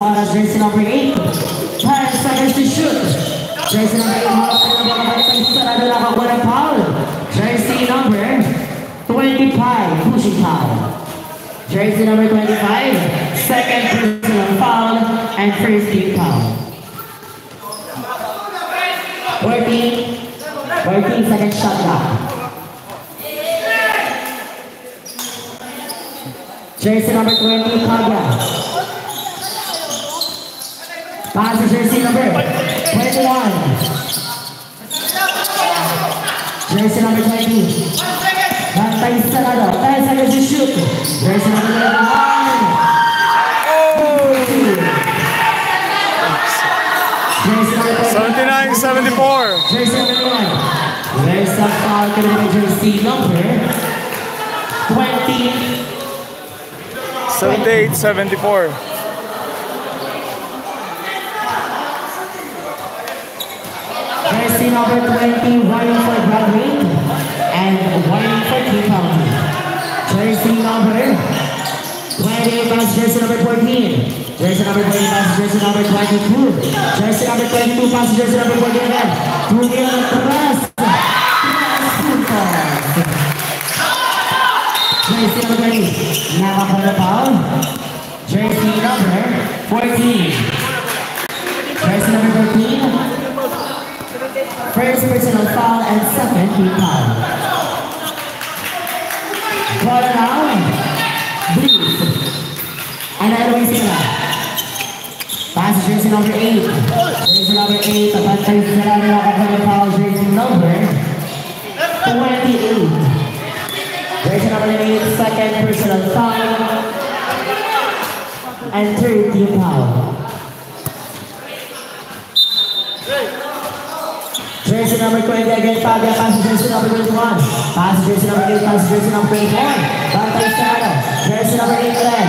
Jersey number 8. 10 seconds to shoot. Jersey number 8. Sarado na kakuha ng foul. Jersey number 25. Pushing foul. Jersey number 25. Second personal foul and first team foul. 14 second shot clock. Jersey number 20. Pagya. Pass to jersey number 21. Jersey number 20. Bantay Sarado. 10 seconds to shoot. Jersey number 21. Jersey number 79-74. Jersey number 1. There's a foul to the jersey number 20. 78-74. Jersey number 20, running for Bradley and running for King County. Jersey number 20 pass jersey number 14. Jersey number 20 pass jersey number 22. Jersey number 22 pass jersey number 14 again. 2 million press. Jersey number 20. Nakakuha foul. Jersey number 14. Jersey number 14. First personal foul and second team foul. Ball now, Breeze. And then we see that. Pass jersey number 8. Jersey number 8. Bantay Sarado nakakuha foul. Jersey number 28. Jersey number 8. Second personal foul and third team foul. Jersey number 20 again, Pagya, pass jersey number 21. Pass jersey number 8, pass jersey number 21. Bantay Sarado. Jersey number 8 again.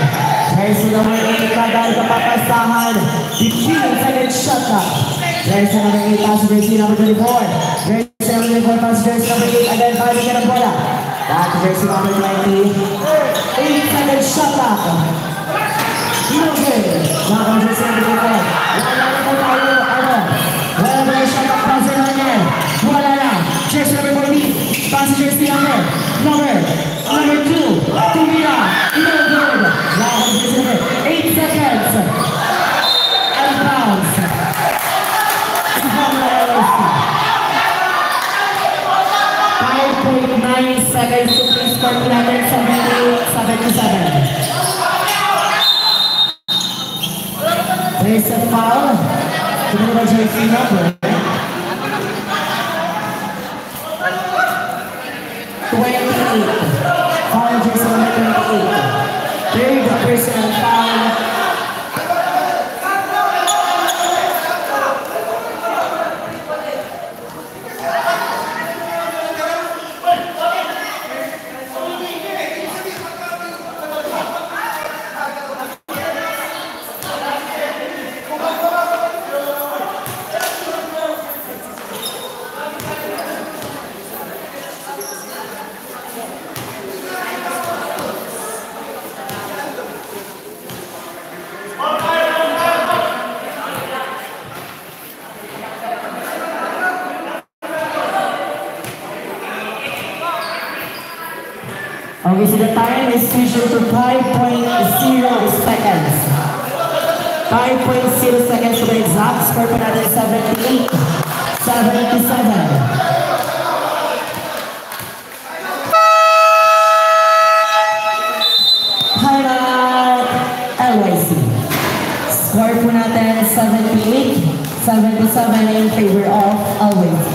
Jersey number 8, Pagya, kapapasahan. 15 second shot clock. Jersey number 8, pass jersey number 24. Jersey number 24, pass jersey number 8 again, Pagya ka ng bola. Back jersey number 20. 8 second shot clock. Okay. Now jersey number 24. Wala na tayo, wala na shot clock passer na yan. Wala na. Jersey number 14. Pass jersey number 2. Tumira. No good. Now jersey number 8 seconds. And bounce. 5.9 seconds to please score natin 78-77. There's a foul. Tumira jersey number 28. Foul jersey number 28. Third personal foul. Okay, so the time is switched to 5.0 seconds. 5.0 seconds to be exact. Score pa natin 78-77. Highlight LYC. Score po natin 78-77 in favor of LYC.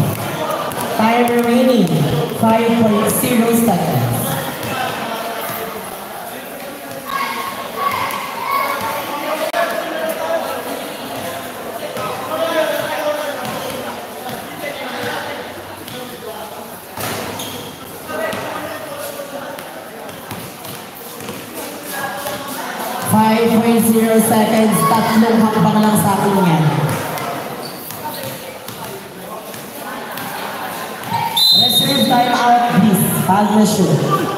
Time remaining 5.0 seconds. Seconds, tatlong hakbang lang sa akin yan. Reserve time out, please. Pag na shoot.